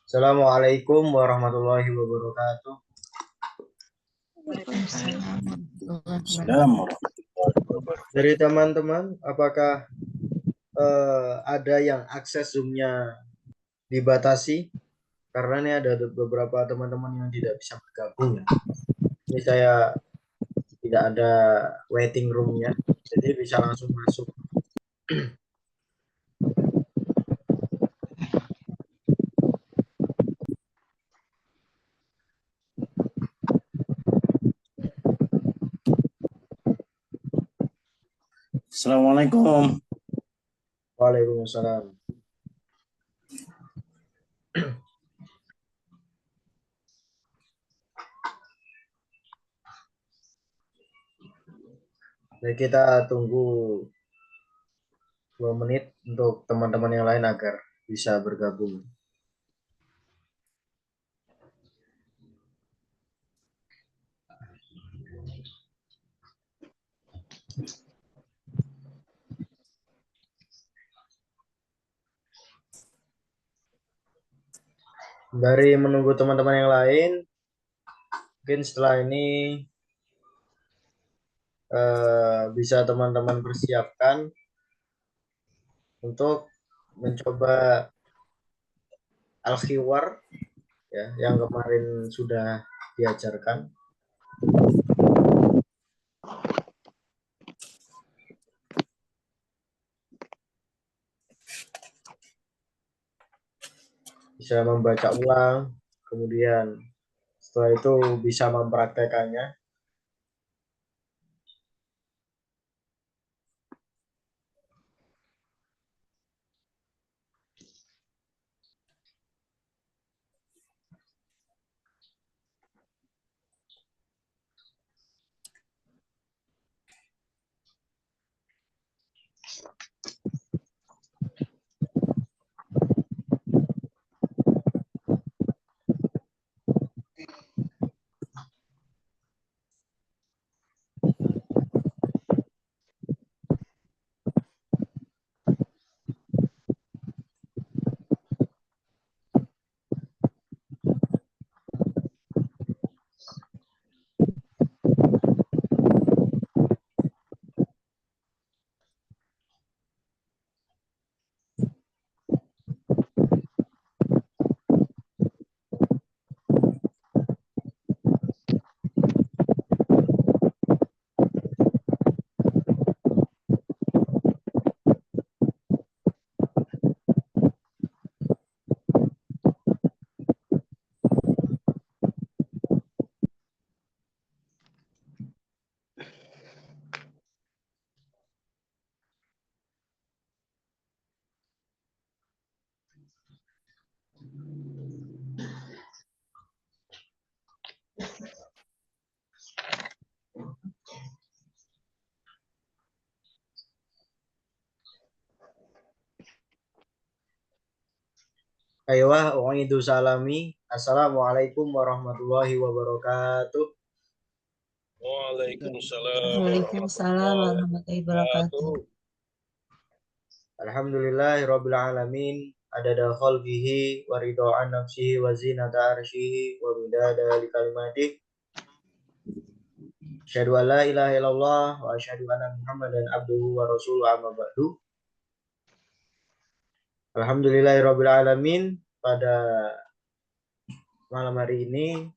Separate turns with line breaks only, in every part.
Assalamualaikum warahmatullahi wabarakatuh. Dari teman-teman, apakah ada yang akses Zoom-nya dibatasi? Karena ini ada beberapa teman-teman yang tidak bisa bergabung ya. Ini saya tidak ada waiting room-nya, jadi bisa langsung masuk.
Assalamualaikum.
Waalaikumsalam. Jadi kita tunggu 2 menit untuk teman-teman yang lain agar bisa bergabung. Dari menunggu teman-teman yang lain, mungkin setelah ini bisa teman-teman persiapkan untuk mencoba Al-Khiwar ya, yang kemarin sudah diajarkan. Bisa membaca ulang, kemudian setelah itu bisa mempraktekannya. Ayo u'idu salami. Assalamualaikum warahmatullahi wabarakatuh.
Waalaikumsalam
Waalaikumsalam warahmatullahi wabarakatuh.
Alhamdulillahirabbil alamin. Adada khalqihi wa ridha nafsihi wa zinata arsyihi wa midada likalimatih. Asyhadu an la ilaha illallah wa asyhadu anna Muhammadan abduhu wa rasuluhu amma ba'du. Alhamdulillahirabbil alamin. Pada malam hari ini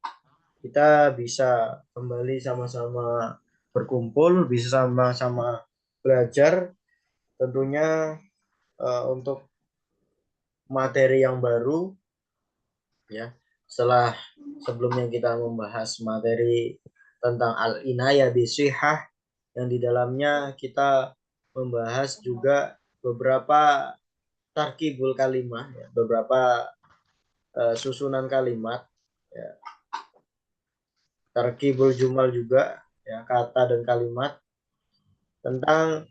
kita bisa kembali sama-sama berkumpul, bisa sama-sama belajar tentunya untuk materi yang baru ya. Setelah sebelumnya kita membahas materi tentang al-inayah bisihah yang di dalamnya kita membahas juga beberapa tarkibul kalimah ya, beberapa susunan kalimat ya. Tarkibul jumal juga ya, kata dan kalimat tentang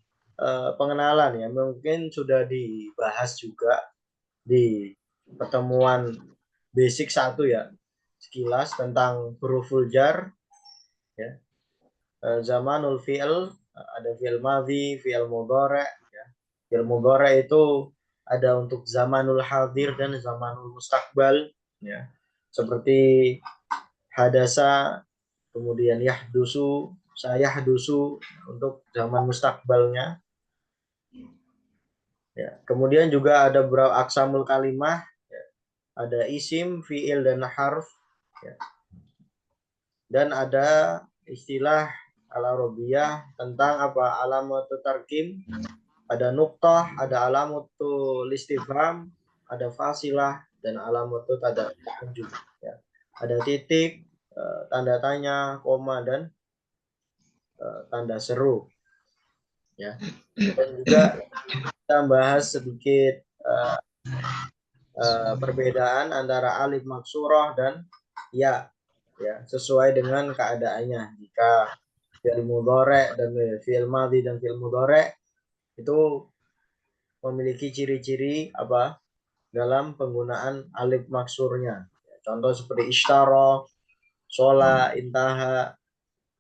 pengenalan ya, mungkin sudah dibahas juga di pertemuan basic 1 ya, sekilas tentang huruful jar ya. Zamanul fi'il, ada fi'il madhi, fi'il mudhari ya. Fi'il mudhari itu ada untuk zamanul hadir dan zamanul mustaqbal ya. Seperti hadasa, kemudian yahdusu, sayahdusu untuk zaman mustaqbalnya. Ya. Kemudian juga ada beberapa aksamul kalimah, ya. Ada isim, fi'il dan harf, ya. Dan ada istilah al-arabiyah tentang apa? Alamatu tarkim, ada nuktah, ada alamatu listifham, ada fasilah dan alamatu ta'jub, ya. Ada titik, tanda tanya, koma dan tanda seru, ya. Dan juga kita bahas sedikit perbedaan antara alif maksurah dan ya, sesuai dengan keadaannya. Jika fi'il mudhari dan fi'il madhi dan fi'il mudhari itu memiliki ciri-ciri apa dalam penggunaan alif maksurnya. Contoh seperti ishtara, shola, intaha,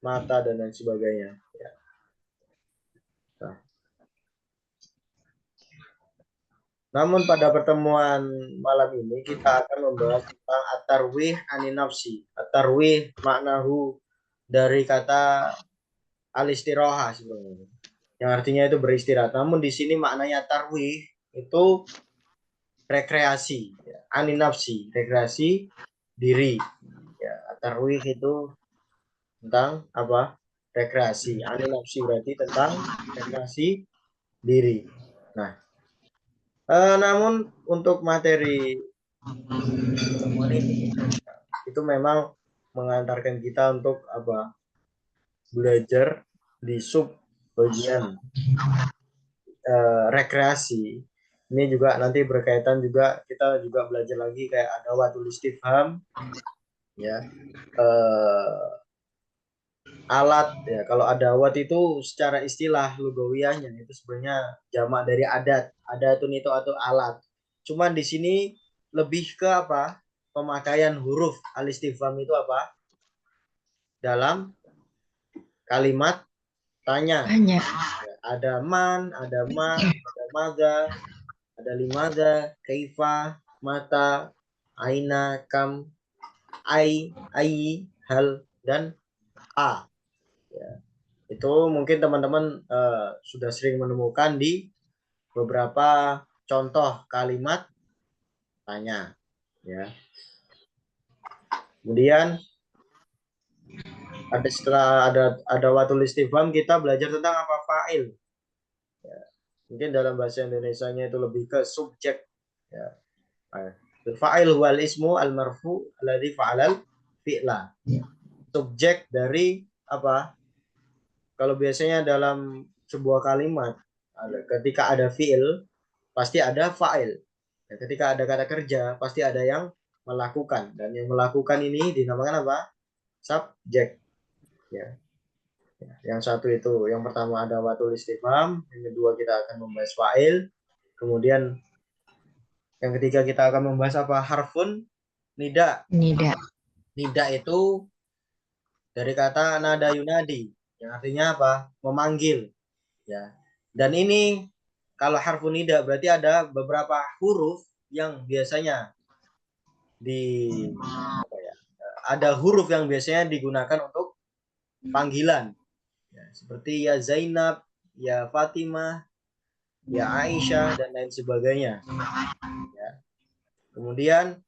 mata dan lain sebagainya. Ya. Nah. Namun pada pertemuan malam ini kita akan membahas tentang at-tarwih anin nafsi. At-tarwih maknahu dari kata al-istirahah sebenarnya, yang artinya itu beristirahat. Namun di sini maknanya tarwih itu rekreasi, ya. Anin nafsi, rekreasi diri. Ya, at-tarwih itu tentang apa? Rekreasi. Anin nafsi berarti tentang rekreasi diri. Nah, namun untuk materi pertemuan ini itu memang mengantarkan kita untuk apa? Belajar di sub bagian rekreasi. Ini juga nanti berkaitan juga, kita juga belajar lagi kayak ada adawatul istifham ya. Alat ya, kalau adawat itu secara istilah lugawiyahnya itu sebenarnya jamak dari adat. Adatun itu atau alat. Cuman di sini lebih ke apa? Pemakaian huruf al-istifham itu apa? Dalam kalimat tanya.
Tanya.
Ada man, ada ma, ada maga, ada limaga, kaifa, mata, aina, kam, ai, hal, dan a. Ya. Itu mungkin teman-teman sudah sering menemukan di beberapa contoh kalimat tanya. Ya. Kemudian setelah ada watul istifham, kita belajar tentang apa? Fa'il. Ya. Mungkin dalam bahasa Indonesianya itu lebih ke subjek. Ya. Fa'il wal ismu al marfu alladhi fa'alal fi'la. Subjek dari apa? Kalau biasanya dalam sebuah kalimat ketika ada fi'il pasti ada fa'il. Ya, ketika ada kata kerja pasti ada yang melakukan, dan yang melakukan ini dinamakan apa? Subjek. Ya. Yang satu itu, yang pertama ada watul istifham, yang kedua kita akan membahas fa'il, kemudian Yang ketiga kita akan membahas apa? Harfun nida.
Nida.
Nida itu dari kata nada yunadi, yang artinya apa? Memanggil. Ya. Dan ini kalau harfun nida berarti ada beberapa huruf yang biasanya ada huruf yang biasanya digunakan untuk panggilan. Ya, seperti ya Zainab, ya Fatimah, ya Aisyah dan lain sebagainya. Ya. Kemudian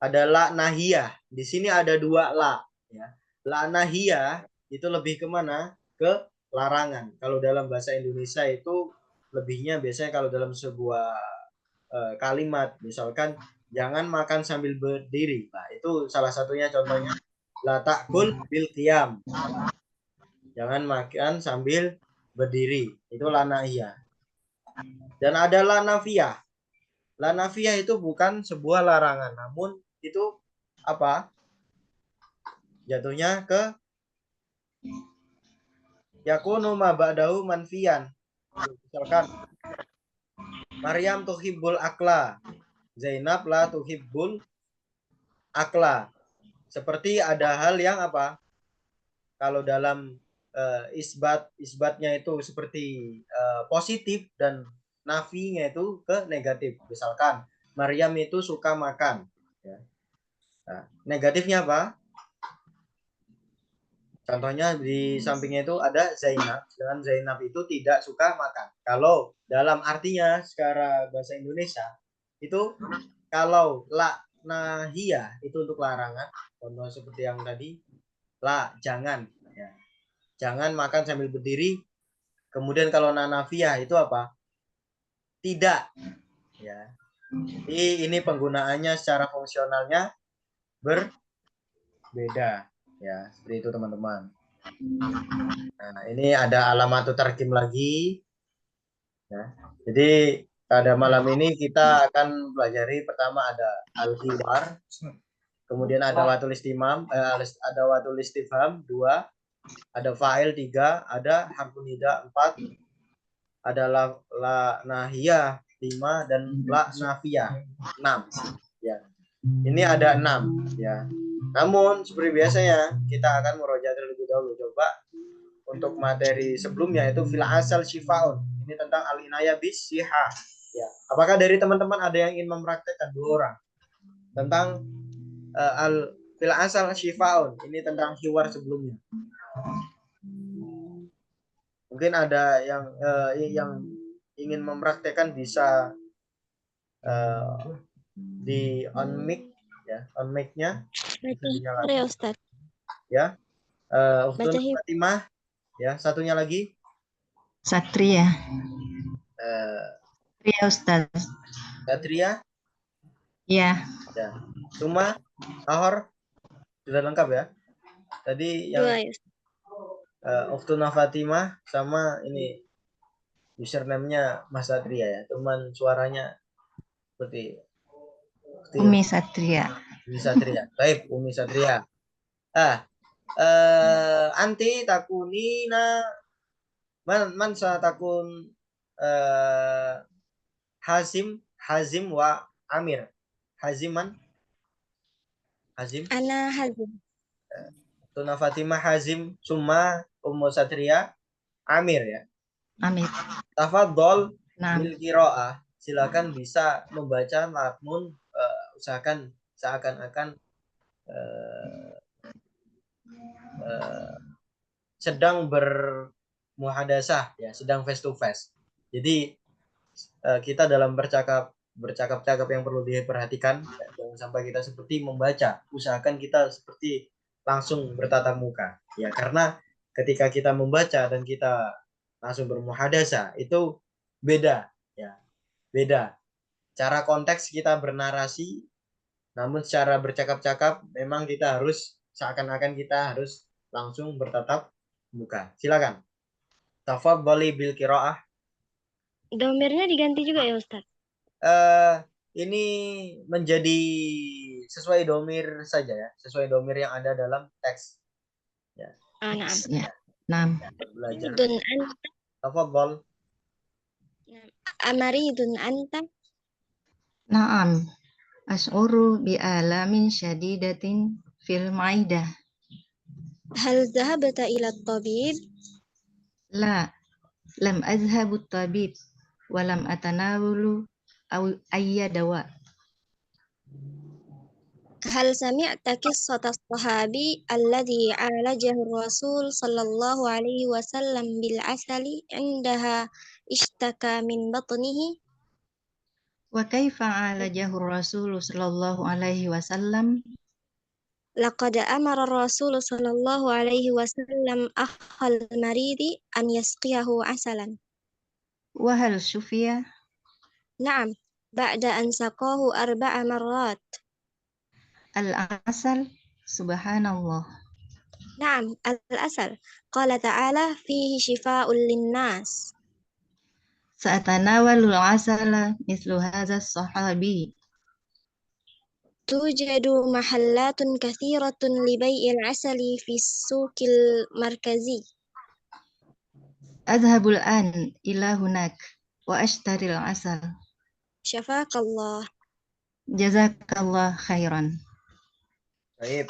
ada la nahiyah. Di sini ada dua la. Ya. La nahiyah itu lebih kemana? Ke larangan. Kalau dalam bahasa Indonesia itu lebihnya biasanya kalau dalam sebuah kalimat, misalkan jangan makan sambil berdiri. Nah, itu salah satunya contohnya la ta'kul bil qiyam. Jangan makan sambil berdiri. Itu la nahiyah. Dan ada la nafiyah. La nafiyah itu bukan sebuah larangan, namun itu apa? Jatuhnya ke yakunu ma ba'dahu manfiyan. Misalkan Maryam tuhibbul akla, Zainab la tuhibbul akla. Seperti ada hal yang apa? Kalau dalam isbatnya itu seperti positif dan nafinya itu ke negatif. Misalkan Maryam itu suka makan. Ya. Nah, negatifnya apa? Contohnya di sampingnya itu ada Zainab, sedangkan Zainab itu tidak suka makan. Kalau dalam artinya secara bahasa Indonesia itu kalau la nahiyah itu untuk larangan, contoh seperti yang tadi, la jangan, ya. Jangan makan sambil berdiri. Kemudian kalau nanafiyah itu apa? Tidak, ya. Jadi ini penggunaannya secara fungsionalnya berbeda, ya. Seperti itu teman-teman. Nah, ini ada alamat tarkim lagi. Ya. Jadi pada malam ini kita akan pelajari pertama ada al-hiwar, kemudian ada watul istimam, ada watul istifham 2, ada fa'il 3, ada harfun nida 4, ada la nahiyah 5 dan la nafiyah 6. Ya. Ini ada 6 ya. Namun seperti biasanya kita akan murojaah terlebih dahulu. Coba untuk materi sebelumnya itu fil asal syifaun. Ini tentang al-inayah bis siha. Ya. Apakah dari teman-teman ada yang ingin mempraktekkan 2 orang tentang al fil asal syifaun? Ini tentang hiwar sebelumnya. Mungkin ada yang ingin mempraktekkan bisa di on mic ya, on mic-nya bisa dinyalakan.
Ya Ustaz.
Ya. Uftun Fatimah ya, satunya lagi
Satria. Satria Ustaz.
Satria.
Iya.
Ya. Suma, Ahor sudah lengkap ya. Tadi yang Uftuna Fatimah sama ini username-nya Mas Satria ya. Cuman suaranya seperti
Umi Satria.
Umi Satria. Baik, Umi Satria. Anti takunina man satakun Hazim wa Amir. Hazim.
Ana Hazim.
Tuna Fatimah Hazim Summa Ummu Satria Amir ya.
Amir.
Tafadhol bil qiraah. Silakan bisa membaca namun usahakan seakan-akan sedang bermuhadasah ya, sedang face to face. Jadi kita dalam bercakap-cakap yang perlu diperhatikan, jangan sampai kita seperti membaca, usahakan kita seperti langsung bertatap muka ya, karena ketika kita membaca dan kita langsung bermuhadasah itu beda ya, beda cara konteks kita bernarasi, namun secara bercakap-cakap memang kita harus seakan-akan kita harus langsung bertatap muka. Silakan. Tafadhali bil qiraah.
Domirnya diganti juga ya Ustaz?
Ini menjadi sesuai domir saja ya, sesuai domir yang ada dalam teks. Ya.
Naam.
Belajar.
Dun anta.
Tafadhal.
Amaridun anta.
Naam. Ash'uru bi'alamin syadidatin fil ma'idah.
هل ذهبت إلى الطبيب؟
La, lam azhabu tabib wa lam atanawulu ayya dawa.
هل سمعت قصة الصحابي الذي عالجه الرسول صلى الله عليه وسلم بالعسل عندها اشتكى من بطنه؟
Wa kaifa alajahu Rasul sallallahu alaihi wasallam?
لقد أمر الرسول صلى الله عليه وسلم أخ المريض أن يسقيه عسلا.
Wa hal syufiya?
نعم، بعد أن سقاه 4 مرات.
Al-asal, subhanallah.
نعم، الأسل. قال تعالى: فيه شفاء للناس.
Sa'atanawalul asala mislu hadha sahabi.
توجد محلات كثيرة لبيع العسل في السوق المركزي.
Adhabul an ila hunak wa ashtaril asal.
شفاك الله.
Jazakallah khairan.
Baik.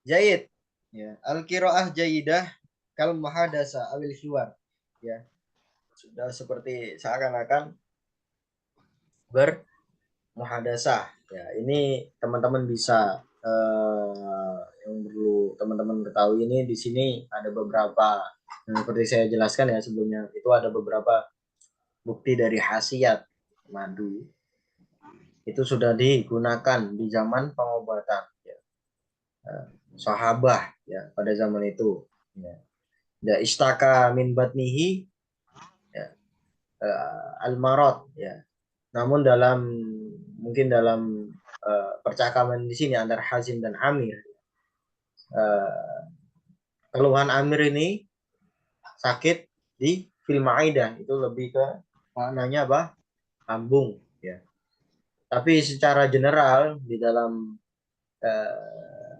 Jayid. Ya. Al-qiraah jayidah kal muhadasa awil hiwar. Ya. Sudah seperti seakan-akan bermuhadasah. Ya, ini teman-teman bisa yang perlu teman-teman ketahui ini di sini ada beberapa seperti saya jelaskan ya sebelumnya itu ada beberapa bukti dari khasiat madu itu sudah digunakan di zaman pengobatan ya. Sahabah ya pada zaman itu ya istaka min batnihi ya, al-marad ya. Namun mungkin dalam percakapan di sini antara Hazim dan Amir keluhan Amir ini sakit di fil maidah itu lebih ke maknanya apa? Lambung ya. Tapi secara general di dalam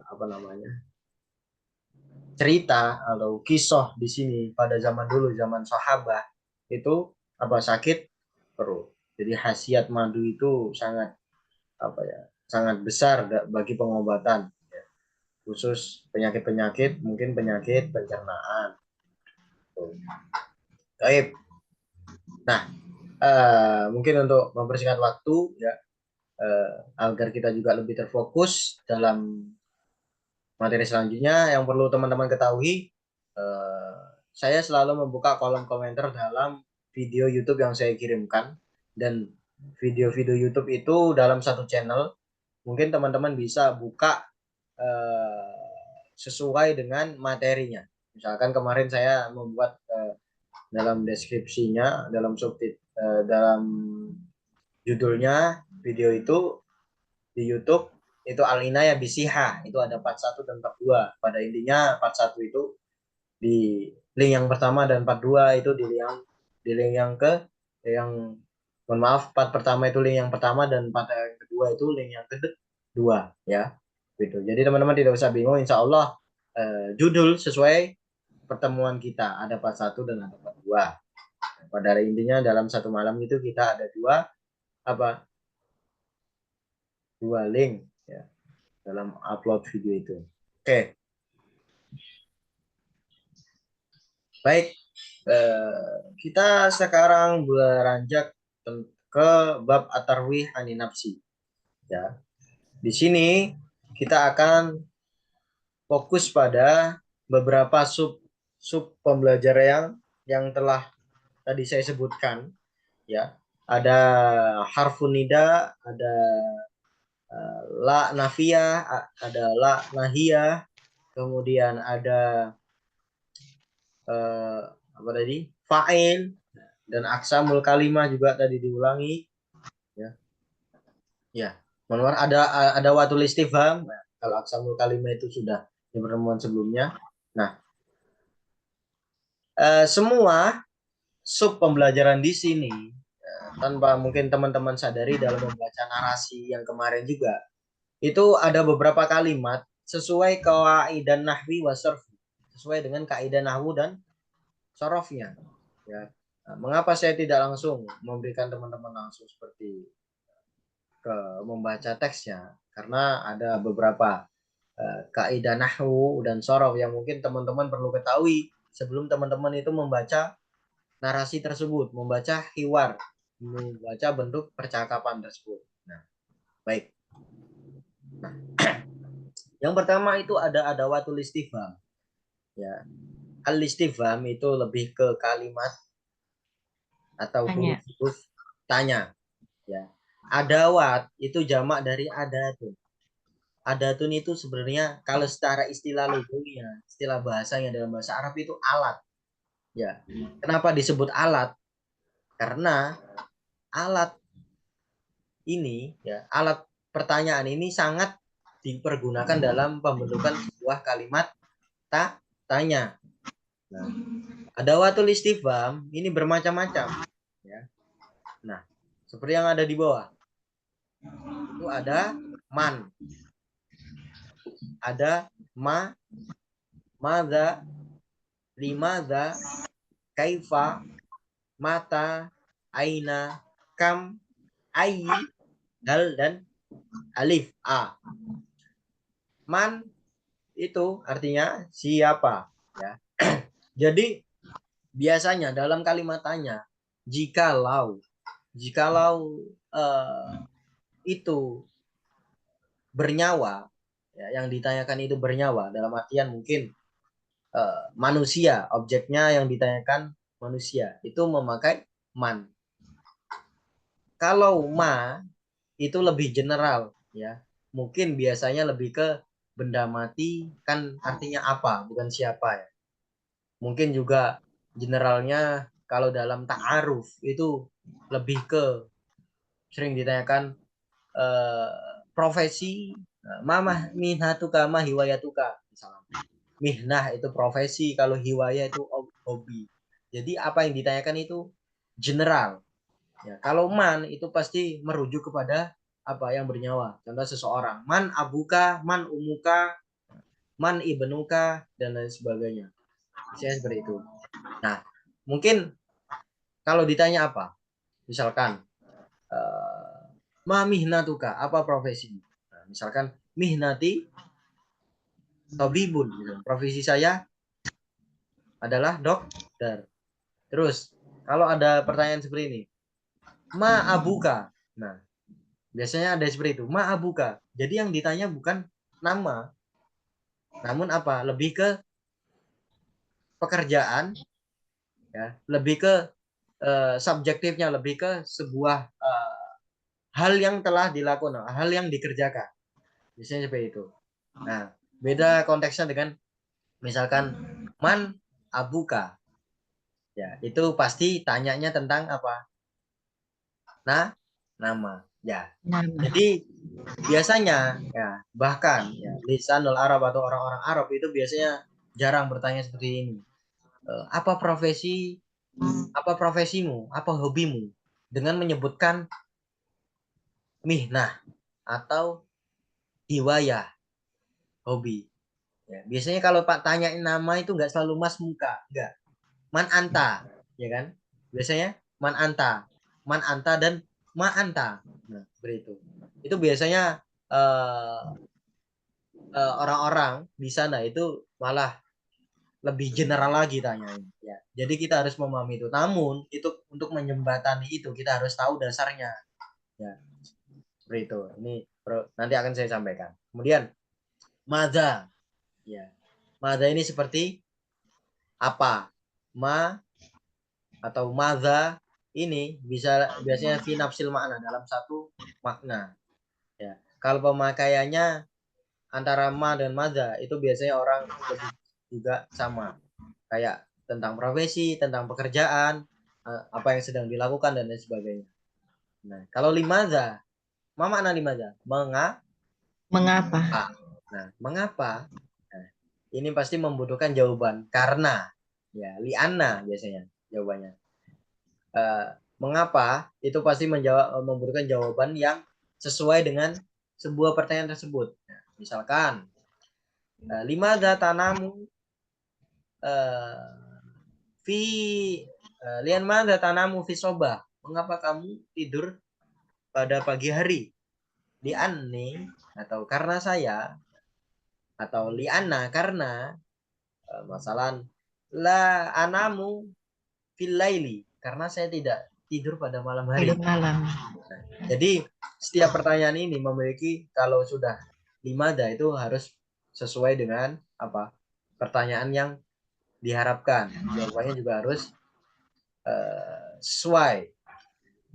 apa namanya? Cerita atau kisah di sini pada zaman dulu zaman sahabat itu apa sakit perut. Jadi khasiat madu itu sangat apa ya? Sangat besar bagi pengobatan ya. Khusus penyakit-penyakit mungkin penyakit pencernaan. Baik. Nah, mungkin untuk mempersingkat waktu ya agar kita juga lebih terfokus dalam materi selanjutnya yang perlu teman-teman ketahui saya selalu membuka kolom komentar dalam video YouTube yang saya kirimkan dan video-video YouTube itu dalam satu channel mungkin teman-teman bisa buka sesuai dengan materinya. Misalkan kemarin saya membuat dalam deskripsinya, dalam dalam judulnya video itu di YouTube itu Al-Inayah Bisiha itu ada part 1 dan part 2. Pada intinya part 1 itu di link yang pertama dan part 2 itu di link yang mohon maaf part pertama itu link yang pertama dan part yang kedua itu link yang kedua ya. Gitu. Jadi teman-teman tidak usah bingung insya Allah judul sesuai pertemuan kita ada part 1 dan ada part 2. Pada intinya dalam satu malam itu kita ada dua link ya dalam upload video itu. Oke. Baik, kita sekarang beranjak ke bab at-tarwih ani nafsi. Ya. Di sini kita akan fokus pada beberapa sub pembelajaran yang telah tadi saya sebutkan ya. Ada harfun nida, ada la nafiyah, ada la nahiyah, kemudian ada apa tadi? Fa'il dan aksamul kalimah juga tadi diulangi ya. Ya, ada watul istifham. Nah, kalau aksamul kalimah itu sudah di pertemuan sebelumnya. Nah, semua sub pembelajaran di sini tanpa mungkin teman-teman sadari dalam membaca narasi yang kemarin juga itu ada beberapa kalimat sesuai kaidah nahwi wa sarf, sesuai dengan kaidah nahwu dan sarafnya ya. Nah, mengapa saya tidak langsung memberikan teman-teman langsung seperti ke membaca teksnya karena ada beberapa kaidah nahwu dan sorof yang mungkin teman-teman perlu ketahui sebelum teman-teman itu membaca narasi tersebut, membaca hiwar, membaca bentuk percakapan tersebut. Nah, baik. Nah, yang pertama itu ada adawatul istifham. Ya, al-istifham itu lebih ke kalimat atau
Tanya.
huruf tanya. Ya, adawat itu jamak dari adatun. Adatun itu sebenarnya kalau secara istilah logonya, istilah bahasanya dalam bahasa Arab itu alat. Ya, kenapa disebut alat? Karena alat ini, ya, alat pertanyaan ini sangat dipergunakan dalam pembentukan sebuah kalimat tanya. Nah, adawatul istifham ini bermacam-macam. Ya. Nah, seperti yang ada di bawah. Itu ada man, ada madza, limadza, kaifa, mata, aina, kam, ai, dal, dan alif a. Man itu artinya siapa, ya. Jadi biasanya dalam kalimat tanya, jikalau itu bernyawa, ya, yang ditanyakan itu bernyawa dalam artian mungkin manusia, objeknya yang ditanyakan manusia, itu memakai man. Kalau ma itu lebih general, ya, mungkin biasanya lebih ke benda mati, kan artinya apa, bukan siapa, ya. Mungkin juga generalnya kalau dalam ta'aruf itu lebih ke sering ditanyakan profesi, mama minhatuka ma hiwayatuka misalnya. Mihnah itu profesi, kalau hiwayah itu hobi. Jadi apa yang ditanyakan itu general. Ya, kalau man itu pasti merujuk kepada apa yang bernyawa. Contoh seseorang, man abuka, man umuka, man ibnuka, dan lain sebagainya. Misalnya seperti itu. Nah, mungkin kalau ditanya apa, misalkan ma mihnatuka, apa profesi? Nah, misalkan mihnati tabibun, gitu. Profesi saya adalah dokter. Terus kalau ada pertanyaan seperti ini, ma abuka. Nah, biasanya ada seperti itu, ma abuka. Jadi yang ditanya bukan nama, namun apa? Lebih ke pekerjaan, ya, lebih ke subjektifnya, lebih ke sebuah hal yang telah dilakukan, hal yang dikerjakan. Biasanya seperti itu. Nah, beda konteksnya dengan misalkan man abuka. Ya, itu pasti tanyanya tentang apa? Nah, nama. Ya.
Nama.
Jadi biasanya ya bahkan ya lisanul Arab atau orang-orang Arab itu biasanya jarang bertanya seperti ini. Apa profesimu? Apa hobimu? Dengan menyebutkan mihnah atau hiwayah, hobi. Ya, biasanya kalau Pak tanyain nama itu nggak selalu mas muka, nggak. Man anta, ya kan? Biasanya man anta dan ma anta. Nah, seperti itu. Itu biasanya orang-orang di sana itu malah lebih general lagi tanyain. Ya, jadi kita harus memahami itu. Namun itu untuk menjembatani itu kita harus tahu dasarnya. Ya, seperti itu. Ini nanti akan saya sampaikan. Kemudian madza, ya. Madza ini seperti apa? Ma atau madza ini biasanya fi nafsil makna, dalam satu makna. Ya. Kalau pemakaiannya antara ma dan madza itu biasanya orang lebih juga sama. Kayak tentang profesi, tentang pekerjaan, apa yang sedang dilakukan dan lain sebagainya. Nah, kalau limadza, ma makna limadza?
Mengapa?
Nah, mengapa? Nah, ini pasti membutuhkan jawaban karena, ya, lianna biasanya jawabannya. Mengapa? Itu pasti membutuhkan jawaban yang sesuai dengan sebuah pertanyaan tersebut. Nah, misalkan, limadza tanamu fi lian madza tanamu fi sobah? Mengapa kamu tidur pada pagi hari? li'anni atau karena saya, atau li'anna karena masalan la anamu fil laili karena saya tidak tidur pada malam hari.
Tidur malam.
Jadi setiap pertanyaan ini memiliki, kalau sudah limada itu harus sesuai dengan apa pertanyaan yang diharapkan. Jawabannya juga harus sesuai,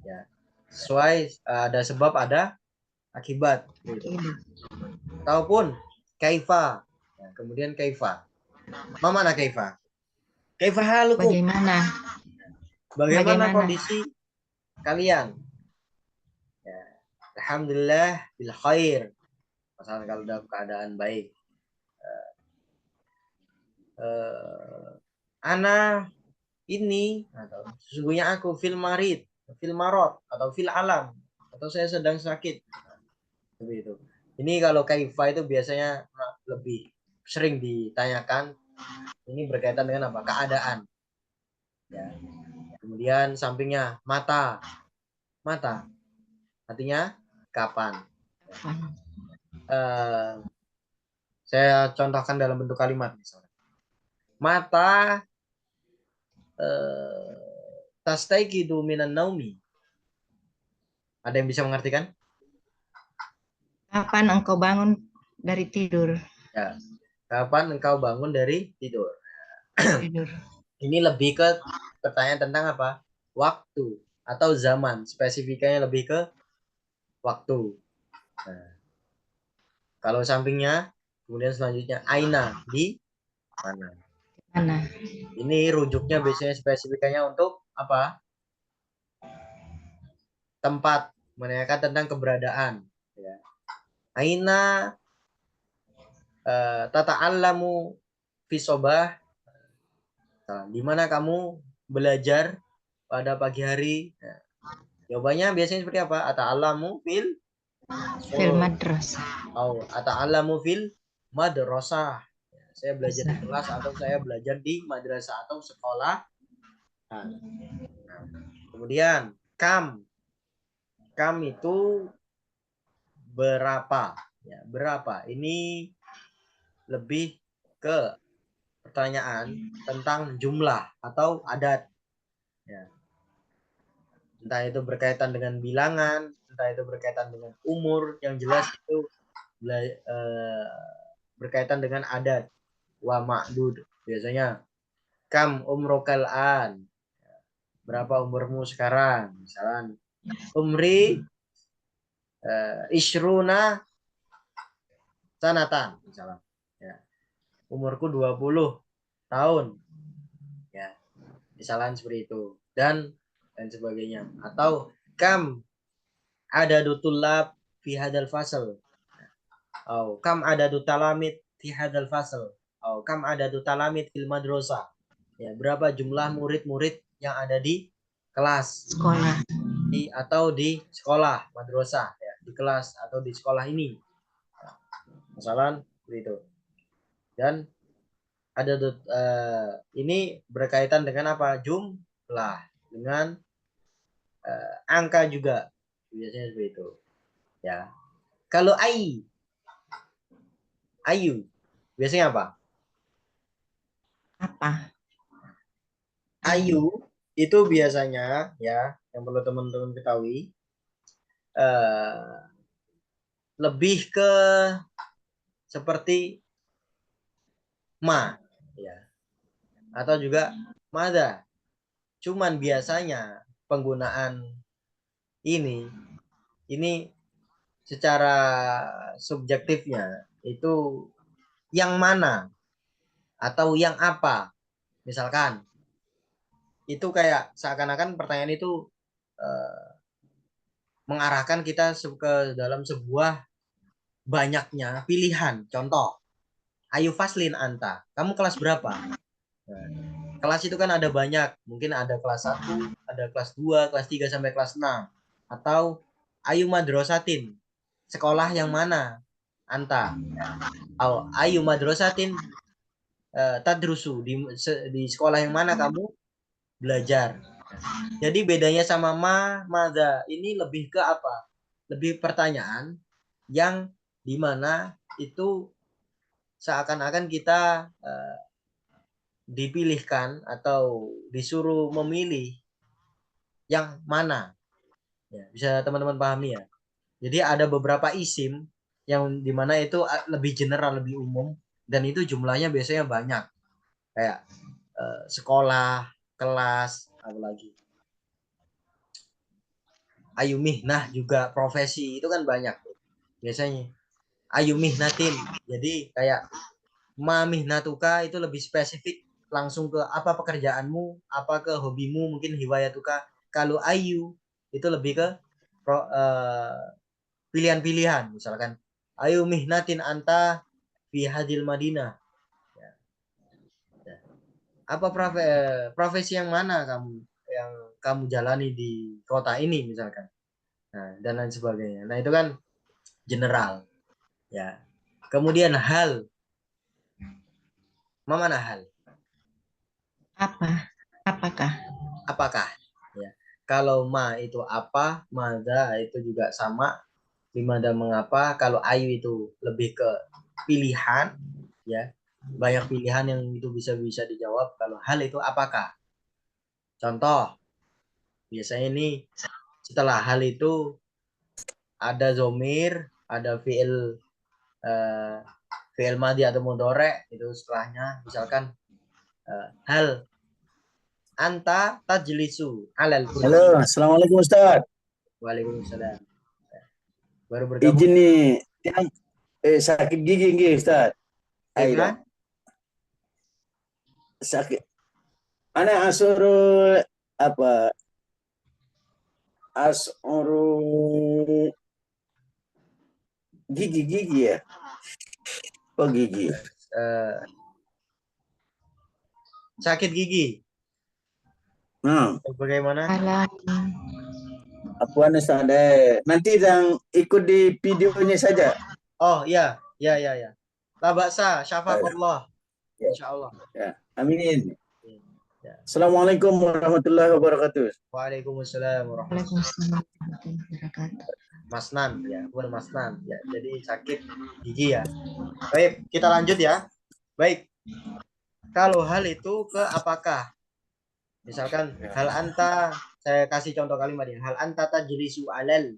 ya, sesuai, ada sebab ada akibat. Gitu. Ataupun kaifa, ya, kemudian kaifa. Mana kaifa? Kaifa halukum? Bagaimana kondisi kalian? Ya, alhamdulillah bil khair. Masalah kalau dalam keadaan baik. Ana ini atau sesungguhnya aku fil marid, fil marot atau fil alam atau saya sedang sakit. Seperti itu. Ini kalau kaifa itu biasanya lebih sering ditanyakan. Ini berkaitan dengan apa? Keadaan. Ya. Kemudian sampingnya mata. Mata. Artinya kapan? Saya contohkan dalam bentuk kalimat misalnya. Mata tastaiqidu minan naumi. Ada yang bisa mengartikan?
Kapan engkau bangun dari tidur?
Ya. Kapan engkau bangun dari tidur?
Tidur.
Ini lebih ke pertanyaan tentang apa? Waktu atau zaman. Spesifikanya lebih ke waktu. Nah, kalau sampingnya, kemudian selanjutnya aina, di mana?
Mana?
Ini rujuknya biasanya spesifikanya untuk apa? Tempat, menanyakan tentang keberadaan. Ya. Aina tata'allamu fi sobah. Di mana kamu belajar pada pagi hari? Nah, jawabannya biasanya seperti apa? Ata'allamu fil
madrasah.
Ata'allamu fil madrasah. Saya belajar di kelas atau saya belajar di madrasah atau sekolah. Nah, kemudian kam itu berapa? Ya, berapa? Ini lebih ke pertanyaan tentang jumlah atau adat. Ya. Entah itu berkaitan dengan bilangan, entah itu berkaitan dengan umur, yang jelas itu berkaitan dengan adat. Wa ma'dud. Biasanya kam umrokal an. Berapa umurmu sekarang? Misalnya umri isruna sanatan misalnya. Ya. Umurku 20 tahun. Ya. Misalnya seperti itu. Dan sebagainya. Atau kam ada dutulab fi hadal fasal. Kam ada dutalamit fi hadal fasal. Kam ada dutalamit fil madrasah. Ya, berapa jumlah murid-murid yang ada di kelas
Sekolah.
Atau di sekolah madrasah, ya, di kelas atau di sekolah ini. Misalnya begitu. Dan ada ini berkaitan dengan apa? Jumlah, dengan angka juga. Biasanya seperti itu. Ya. Kalau ayu biasanya apa?
Apa?
Ayu itu biasanya, ya, yang perlu teman-teman ketahui, lebih ke seperti ma, ya, atau juga mada. Cuman biasanya penggunaan ini secara subjektifnya itu yang mana atau yang apa. Misalkan itu kayak seakan-akan pertanyaan itu mengarahkan kita ke dalam sebuah banyaknya pilihan. Contoh, ayu faslin anta, kamu kelas berapa? Nah, kelas itu kan ada banyak, mungkin ada kelas 1, ada kelas 2, kelas 3 sampai kelas 6. Atau ayu madrasatin, sekolah yang mana? Anta. Ayu madrasatin tadrusu, di sekolah yang mana kamu belajar. Jadi bedanya sama madza ini lebih ke apa? Lebih pertanyaan yang dimana itu seakan-akan kita dipilihkan atau disuruh memilih yang mana. Ya, bisa teman-teman pahami ya. Jadi ada beberapa isim yang dimana itu lebih general, lebih umum, dan itu jumlahnya biasanya banyak. Kayak sekolah, kelas, apalagi. Ayumihnah juga profesi, itu kan banyak biasanya. Ayumihnatin. Jadi kayak mamihnatuka itu lebih spesifik langsung ke apa pekerjaanmu, apa ke hobimu, mungkin hiwayatuka. Kalau ayu itu lebih ke pilihan-pilihan, misalkan ayu mihnatin anta fi hadil Madinah. Ya. Ya. Apa profesi yang mana yang kamu jalani di kota ini misalkan. Nah, dan lain sebagainya. Nah, itu kan general, ya. Kemudian hal, mana hal?
Apakah?
Apakah? Ya. Kalau ma itu apa, mada itu juga sama. Limada mengapa? Kalau ayu itu lebih ke pilihan, ya. Banyak pilihan yang itu bisa dijawab. Kalau hal itu apakah? Contoh, biasanya ini setelah hal itu ada zomir, ada fi'il madi atau mudhari, itu setelahnya misalkan hal anta tajlisu alal kursi.
Halo, assalamualaikum Ustaz.
Waalaikumsalam. Baru bergabung.
Izin nih, sakit gigi nih Ustaz.
Gimana?
Sakit. Ana asuru apa? Asuru gigi ya? Oh gigi.
Sakit gigi. Bagaimana?
Apa Ustaz? Nanti yang ikut di videonya saja.
Oh ya. La baksa, syafaqallah.
Ya.
Insyaallah.
Ya. Amin.
Ya.
Assalamualaikum warahmatullahi wabarakatuh.
Waalaikumsalam warahmatullahi
Waalaikumsalam warahmatullahi wabarakatuh.
Mas Nan ya, bukan Mas Nan ya. Jadi sakit gigi ya. Baik, kita lanjut ya. Baik. Kalau hal itu ke apakah? Misalkan hal anta, saya kasih contoh kalimat ya. Hal anta tajlisu alal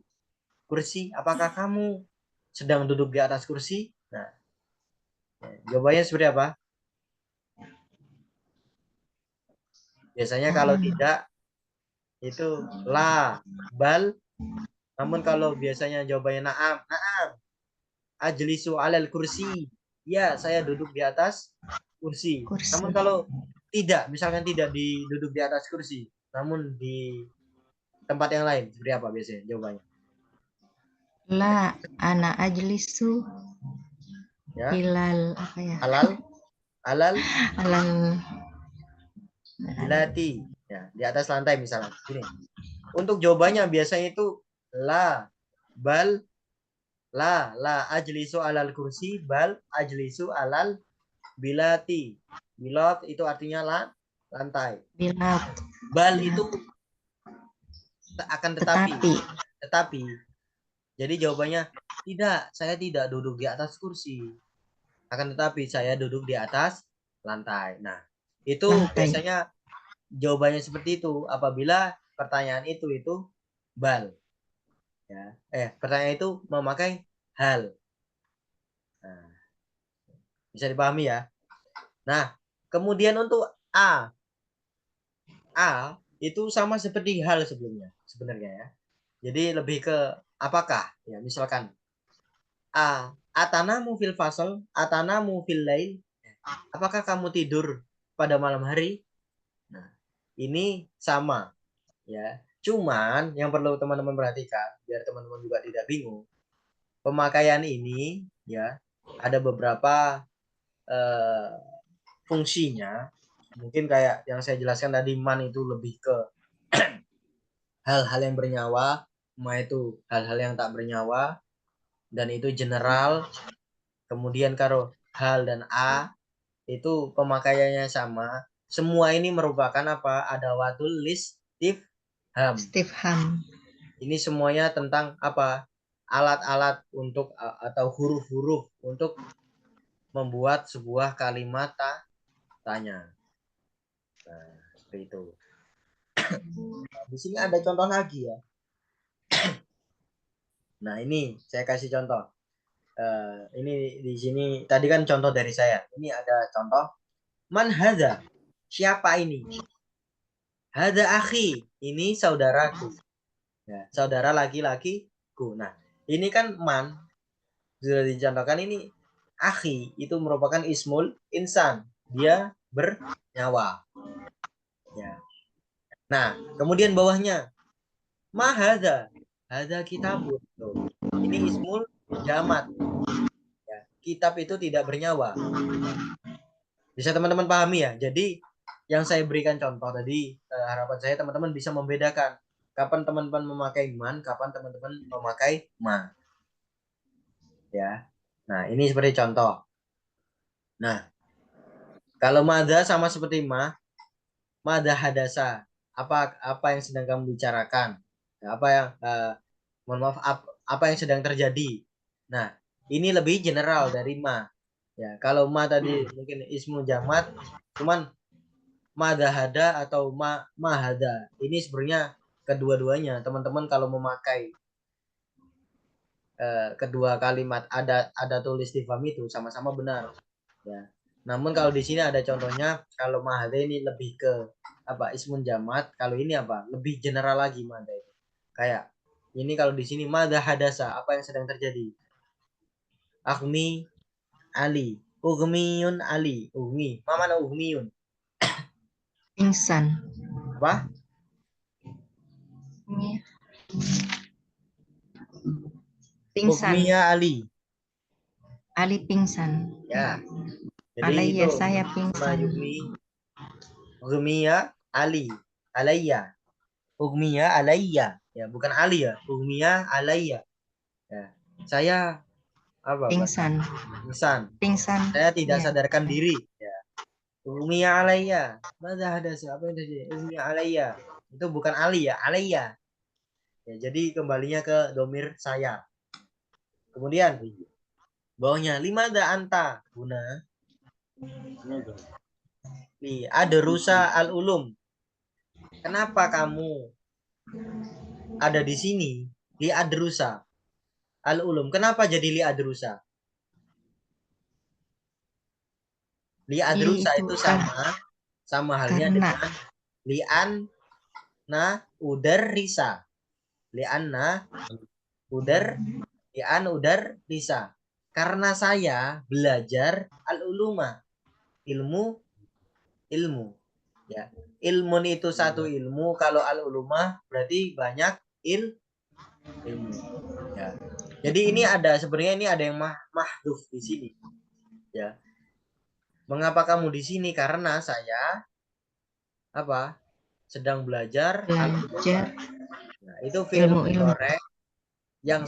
kursi, apakah kamu sedang duduk di atas kursi? Nah, jawabannya seperti apa? Biasanya kalau tidak itu la, bal. Namun kalau biasanya jawabannya na'am, ajlisu alal kursi. Ya, saya duduk di atas kursi. Namun kalau tidak, misalkan tidak duduk di atas kursi, namun di tempat yang lain, seperti apa biasanya jawabannya?
La ana ajlisu
Ya.
ilal apa ya?
Alal
bilati.
Ya, di atas lantai misalnya. Gini. Untuk jawabannya biasanya itu la, bal, la ajlisu alal kursi, bal ajlisu alal bilati. Bilat itu artinya lantai.
Bilat.
Bal itu akan tetapi. Jadi jawabannya tidak, saya tidak duduk di atas kursi. Akan tetapi saya duduk di atas lantai. Nah, itu biasanya jawabannya seperti itu apabila pertanyaan itu bal. Ya. Pertanyaan itu memakai hal. Nah, bisa dipahami ya. Nah, kemudian untuk A itu sama seperti hal sebelumnya sebenarnya ya. Jadi lebih ke apakah ya, misalkan atanamu fil fasal, atanamu fil lail. Apakah kamu tidur pada malam hari? Nah, ini sama ya. Cuman yang perlu teman-teman perhatikan biar teman-teman juga tidak bingung. Pemakaian ini ya ada beberapa fungsinya. Mungkin kayak yang saya jelaskan tadi, man itu lebih ke hal-hal yang bernyawa, ma itu hal-hal yang tak bernyawa, dan itu general. Kemudian kalau hal dan a itu pemakaiannya sama. Semua ini merupakan apa? Adawatul istifham.
Istifham.
Ini semuanya tentang apa? alat-alat untuk atau huruf-huruf untuk membuat sebuah kalimat tanya. Nah, seperti itu. Di sini ada contoh lagi ya. Nah, ini saya kasih contoh. Ini di sini tadi kan contoh dari saya. Ini ada contoh. Man hadza? Siapa ini? Hadza akhi. Ini saudaraku. Ya, saudara laki-lakiku. Nah, ini kan man sudah dicontohkan, ini akhi itu merupakan ismul insan. Dia bernyawa. Ya. Nah, kemudian bawahnya ma hadza? Hadza kitabun. Tuh. Ini ismul jamat. Ya, kitab itu tidak bernyawa. Bisa teman-teman pahami ya. Jadi yang saya berikan contoh tadi, harapan saya teman-teman bisa membedakan kapan teman-teman memakai man, kapan teman-teman memakai ma. Ya. Nah, ini seperti contoh. Nah, kalau madza sama seperti madza hadasa. Apa yang sedang kamu bicarakan? Apa yang mohon maaf, apa yang sedang terjadi? Nah, ini lebih general dari ma. Ya, kalau ma tadi mungkin ismu jamat, cuman madza hada atau mahada. Ini sebenarnya kedua-duanya teman-teman kalau memakai kedua kalimat ada tulis istifham itu sama-sama benar. Ya. Namun kalau di sini ada contohnya, kalau mahada ini lebih ke apa, ismun jamat. Kalau ini apa, lebih general lagi mahada itu. Kayak ini kalau di sini madza hadasa, apa yang sedang terjadi? Aghmi Ali, ugmiyun Ali, ugmi. Mana ugmiyun?
Pingsan.
Apa?
Pingsan.
Ugmiya Ali.
Ali pingsan.
Ya. Jadi
Alayya,
itu
saya pingsan.
Ugmiya Ali, alayya. Ugmiya alayya. Ya, bukan Ali ya. Ugmiya alayya. Ya. Saya apa?
Pingsan.
Pingsan.
Pingsan.
Saya tidak
Ya.
sadarkan diri. Ya. Ugmiya alayya. Masa ada siapa yang terjadi? Ugmiya alayya. Itu bukan Ali ya, alayya. Ya, jadi kembalinya ke domir saya. Kemudian bawahnya limada anta guna li adrusa al ulum. Kenapa kamu ada di sini? Li adrusa al ulum. Kenapa jadi li adrusa? Li adrusa itu sama halnya dengan lian na udar risa. Lian udar risa. Karena saya belajar al-uluma, ilmu. Ya. Ilmun itu satu ilmu, kalau al-uluma berarti banyak ilmu. Ya. Jadi ini ada sebenarnya ini ada yang mahdhuf di sini. Ya. Mengapa kamu di sini? Karena saya apa? Sedang belajar al-uluma. Nah, itu fi'il mudhari yang